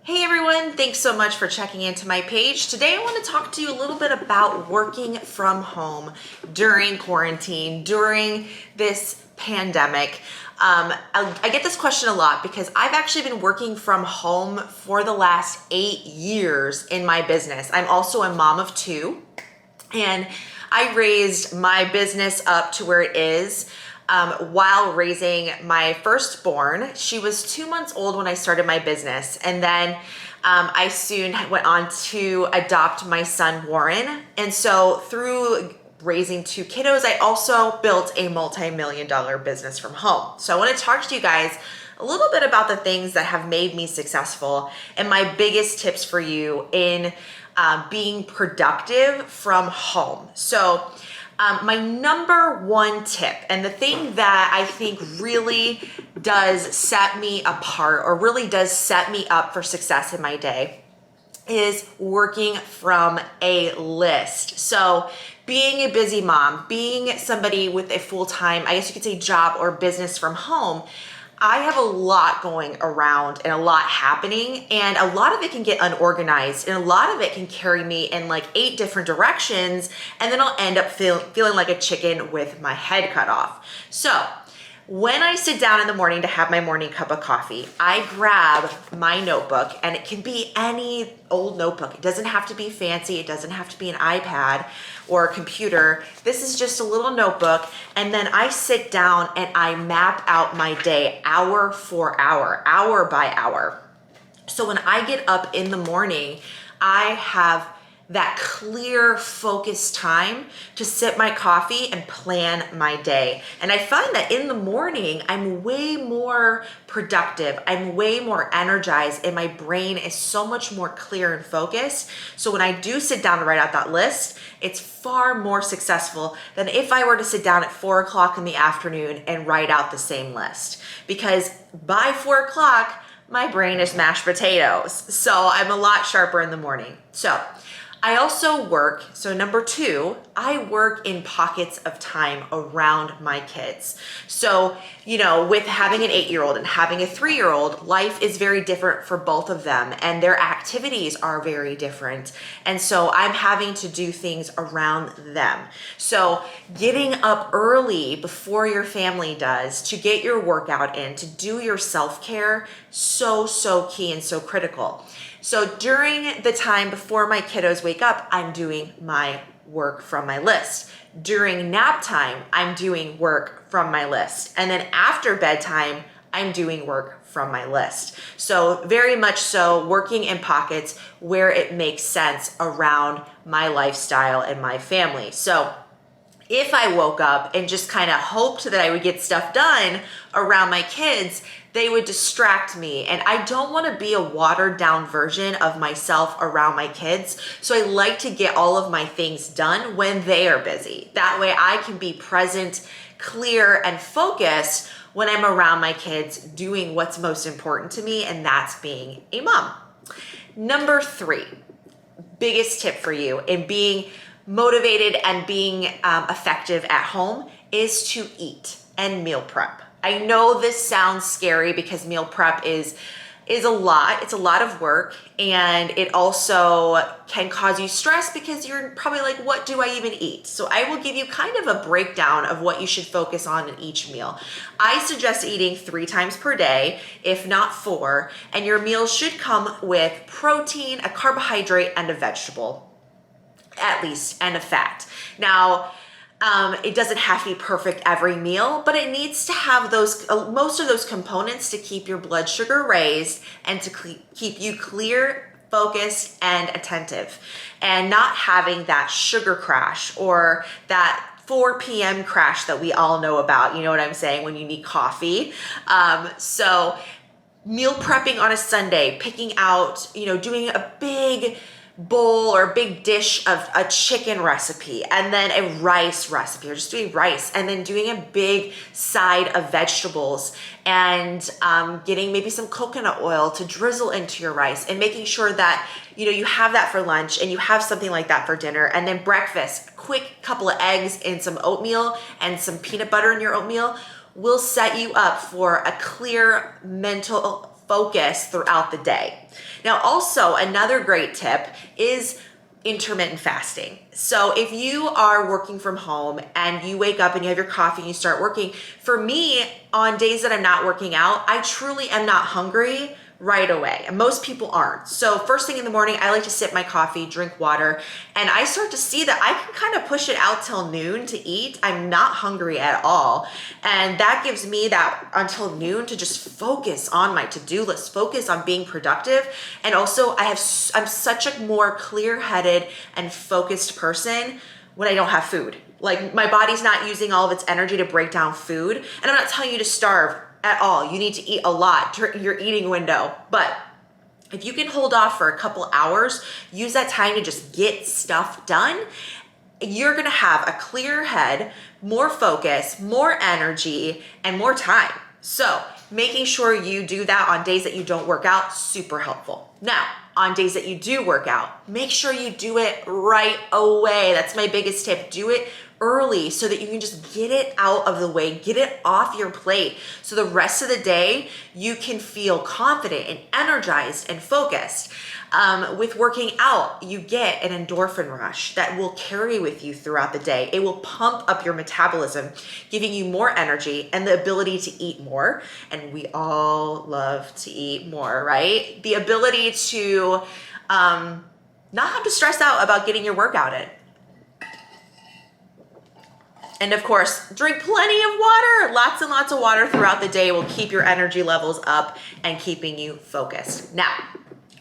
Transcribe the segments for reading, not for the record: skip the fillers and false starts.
Hey everyone, thanks so much for checking into my page. Today I want to talk to you a little bit about working from home during quarantine, during this pandemic. I get this question a lot because I've actually been working from home for the last 8 years in my business. I'm also a mom of two, and I raised my business up to where it is while raising my firstborn. She was 2 months old when I started my business, and then I soon went on to adopt my son Warren. And so through raising two kiddos, I also built a multi-million-dollar business from home. So I want to talk to you guys a little bit about the things that have made me successful and my biggest tips for you in being productive from home. So my number one tip, and the thing that I think really does set me apart or really does set me up for success in my day, is working from a list. So being a busy mom, being somebody with a full-time, I guess you could say, job or business from home, I have a lot going around and a lot happening, and a lot of it can get unorganized, and a lot of it can carry me in like 8 different directions, and then I'll end up feeling like a chicken with my head cut off. So when I sit down in the morning to have my morning cup of coffee, I grab my notebook, and it can be any old notebook. It doesn't have to be fancy. It doesn't have to be an iPad or a computer. This is just a little notebook, and then I sit down and I map out my day hour for hour, hour by hour. So when I get up in the morning, I have that clear, focused time to sip my coffee and plan my day. And I find that in the morning, I'm way more productive. I'm way more energized, and my brain is so much more clear and focused. So when I do sit down to write out that list, it's far more successful than if I were to sit down at 4 o'clock in the afternoon and write out the same list. Because by 4 o'clock, my brain is mashed potatoes. So I'm a lot sharper in the morning. So I also work, so number 2, I work in pockets of time around my kids. So, with having an 8-year-old and having a 3-year-old, life is very different for both of them, and their activities are very different. And so I'm having to do things around them. So getting up early before your family does to get your workout in, to do your self-care, so key and so critical. So during the time before my kiddos wake up, I'm doing my work from my list. During nap time, I'm doing work from my list. And then after bedtime, I'm doing work from my list. So very much so working in pockets where it makes sense around my lifestyle and my family. So if I woke up and just kind of hoped that I would get stuff done around my kids, they would distract me. And I don't want to be a watered down version of myself around my kids. So I like to get all of my things done when they are busy. That way I can be present, clear, and focused when I'm around my kids doing what's most important to me, and that's being a mom. Number 3, biggest tip for you in being motivated and being effective at home is to eat and meal prep. I know this sounds scary because meal prep is a lot. It's a lot of work, and it also can cause you stress because you're probably like, what do I even eat? So I will give you kind of a breakdown of what you should focus on in each meal. I suggest eating 3 times per day, if not 4, and your meals should come with protein, a carbohydrate, and a vegetable, at least, and a fat. Now, it doesn't have to be perfect every meal, but it needs to have those most of those components to keep your blood sugar raised and to keep you clear, focused, and attentive, and not having that sugar crash or that 4 p.m. crash that we all know about. You know what I'm saying? When you need coffee. So meal prepping on a Sunday, picking out, doing a big bowl or a big dish of a chicken recipe, and then a rice recipe, or just doing rice, and then doing a big side of vegetables, and getting maybe some coconut oil to drizzle into your rice, and making sure that you have that for lunch and you have something like that for dinner. And then breakfast, quick couple of eggs and some oatmeal and some peanut butter in your oatmeal will set you up for a clear mental focus throughout the day. Now, also another great tip is intermittent fasting. So if you are working from home and you wake up and you have your coffee and you start working, for me, on days that I'm not working out, I truly am not hungry right away. And most people aren't. So first thing in the morning, I like to sip my coffee, drink water, and I start to see that I can kind of push it out till noon to eat. I'm not hungry at all. And that gives me that until noon to just focus on my to-do list, focus on being productive. And also I'm such a more clear-headed and focused person when I don't have food. Like my body's not using all of its energy to break down food. And I'm not telling you to starve at all. You need to eat a lot during your eating window. But if you can hold off for a couple hours, use that time to just get stuff done, you're gonna have a clear head, more focus, more energy, and more time. So making sure you do that on days that you don't work out, super helpful. Now, on days that you do work out, make sure you do it right away. That's my biggest tip. Do it early so that you can just get it out of the way, get it off your plate. So the rest of the day, you can feel confident and energized and focused. With working out, you get an endorphin rush that will carry with you throughout the day. It will pump up your metabolism, giving you more energy and the ability to eat more. And we all love to eat more, right? The ability to not have to stress out about getting your workout in. And of course, drink plenty of water. Lots and lots of water throughout the day will keep your energy levels up and keeping you focused. Now,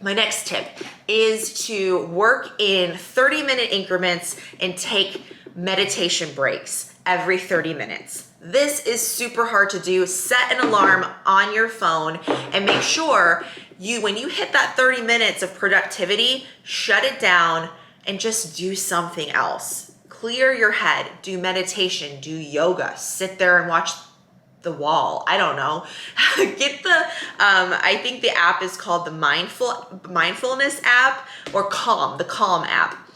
my next tip is to work in 30-minute increments and take meditation breaks every 30 minutes. This is super hard to do. Set an alarm on your phone and make sure when you hit that 30 minutes of productivity, shut it down and just do something else. Clear your head, do meditation, do yoga, sit there and watch the wall. I don't know. Get the, I think the app is called the mindfulness app or the Calm app.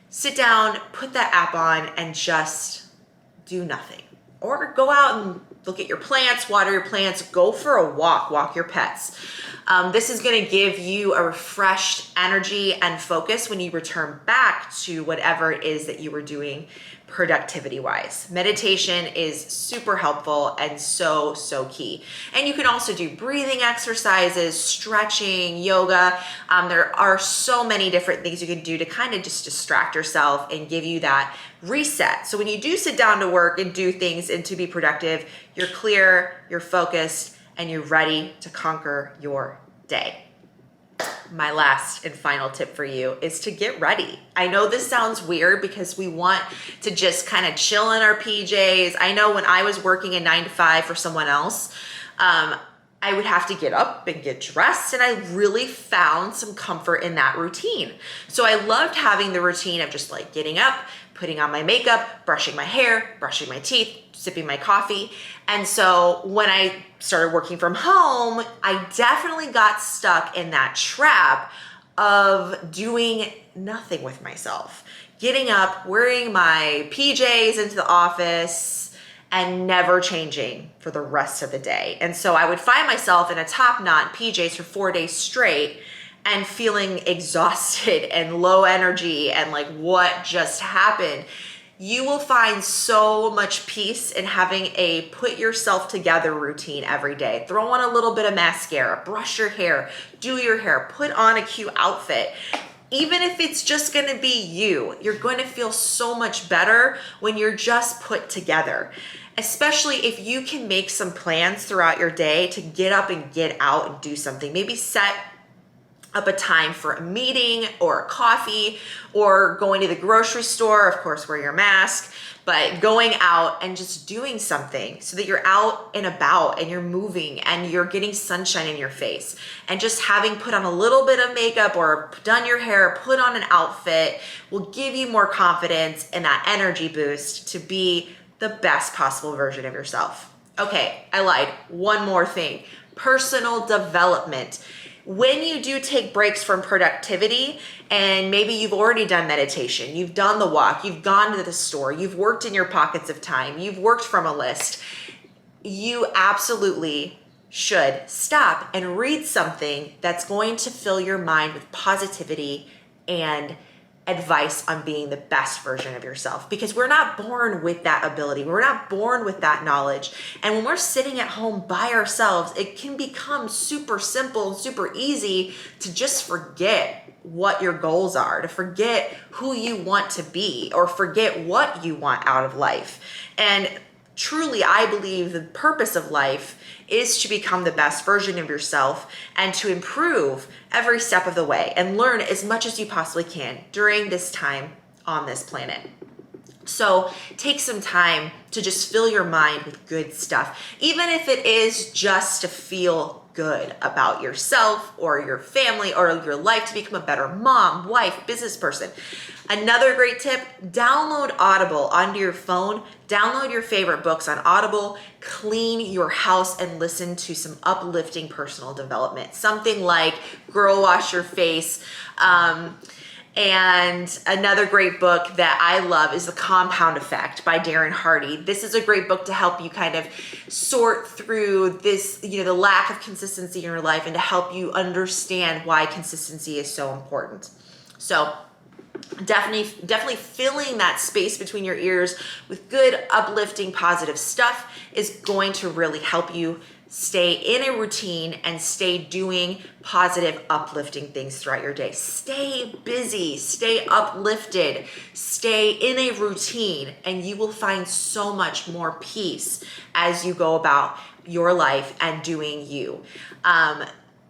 Sit down, put that app on and just do nothing. Or go out and look at your plants, water your plants, go for a walk your pets. This is gonna give you a refreshed energy and focus when you return back to whatever it is that you were doing productivity-wise. Meditation is super helpful and so key. And you can also do breathing exercises, stretching, yoga. There are so many different things you can do to kind of just distract yourself and give you that reset. So when you do sit down to work and do things and to be productive, you're clear, you're focused, and you're ready to conquer your day. My last and final tip for you is to get ready. I know this sounds weird because we want to just kind of chill in our PJs. I know when I was working a 9 to 5 for someone else, I would have to get up and get dressed, and I really found some comfort in that routine. So I loved having the routine of just like getting up, putting on my makeup, brushing my hair, brushing my teeth, sipping my coffee. And so when I started working from home, I definitely got stuck in that trap of doing nothing with myself. Getting up, wearing my PJs into the office, and never changing for the rest of the day. And so I would find myself in a top knot PJs for 4 days straight and feeling exhausted and low energy and like, what just happened? You will find so much peace in having a put yourself together routine every day. Throw on a little bit of mascara, brush your hair, do your hair, put on a cute outfit. Even if it's just gonna be you're going to feel so much better when you're just put together. Especially if you can make some plans throughout your day to get up and get out and do something. Maybe set up a time for a meeting or a coffee or going to the grocery store, of course, wear your mask, but going out and just doing something so that you're out and about and you're moving and you're getting sunshine in your face. And just having put on a little bit of makeup or done your hair, put on an outfit will give you more confidence and that energy boost to be the best possible version of yourself. Okay, I lied. One more thing, personal development. When you do take breaks from productivity, and maybe you've already done meditation, you've done the walk, you've gone to the store, you've worked in your pockets of time, you've worked from a list, you absolutely should stop and read something that's going to fill your mind with positivity and advice on being the best version of yourself, because we're not born with that ability. We're not born with that knowledge. And when we're sitting at home by ourselves, it can become super simple and super easy to just forget what your goals are, to forget who you want to be, or forget what you want out of life. And truly, I believe the purpose of life is to become the best version of yourself and to improve every step of the way and learn as much as you possibly can during this time on this planet. So take some time to just fill your mind with good stuff, even if it is just to feel good about yourself or your family or your life, to become a better mom, wife, business person. Another great tip, download Audible onto your phone. Download your favorite books on Audible, clean your house, and listen to some uplifting personal development. Something like Girl Wash Your Face. And another great book that I love is The Compound Effect by Darren Hardy. This is a great book to help you kind of sort through this, the lack of consistency in your life, and to help you understand why consistency is so important. So definitely filling that space between your ears with good, uplifting, positive stuff is going to really help you stay in a routine and stay doing positive, uplifting things throughout your day. Stay busy, stay uplifted, stay in a routine, and you will find so much more peace as you go about your life and doing you.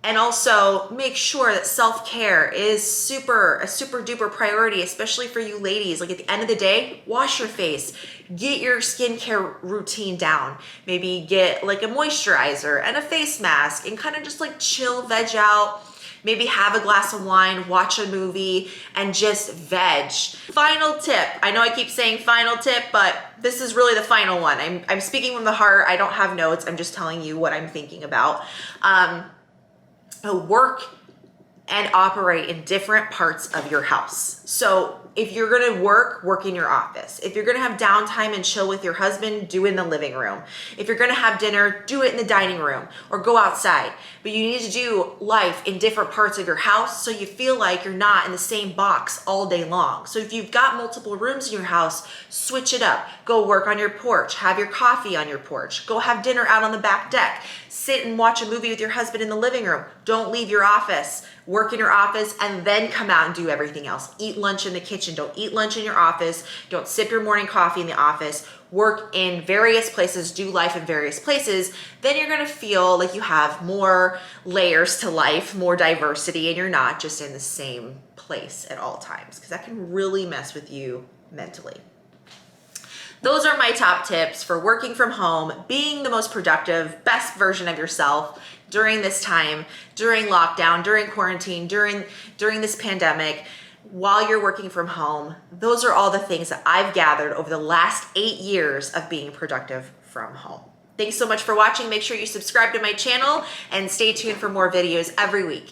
And also make sure that self-care is a super duper priority, especially for you ladies. Like, at the end of the day, wash your face, get your skincare routine down. Maybe get like a moisturizer and a face mask and kind of just like chill, veg out. Maybe have a glass of wine, watch a movie, and just veg. Final tip. I know I keep saying final tip, but this is really the final one. I'm speaking from the heart. I don't have notes. I'm just telling you what I'm thinking about. Work and operate in different parts of your house. So if you're gonna work in your office. If you're gonna have downtime and chill with your husband, do it in the living room. If you're gonna have dinner, do it in the dining room or go outside. But you need to do life in different parts of your house so you feel like you're not in the same box all day long. So if you've got multiple rooms in your house, switch it up. Go work on your porch, have your coffee on your porch, go have dinner out on the back deck, sit and watch a movie with your husband in the living room. Don't leave your office. Work in your office and then come out and do everything else. Eat lunch in the kitchen. Don't eat lunch in your office. Don't sip your morning coffee in the office. Work in various places, do life in various places. Then you're gonna feel like you have more layers to life, more diversity, and you're not just in the same place at all times, because that can really mess with you mentally. Those are my top tips for working from home, being the most productive, best version of yourself during this time, during lockdown, during quarantine, during this pandemic, while you're working from home. Those are all the things that I've gathered over the last 8 years of being productive from home. Thanks so much for watching. Make sure you subscribe to my channel and stay tuned for more videos every week.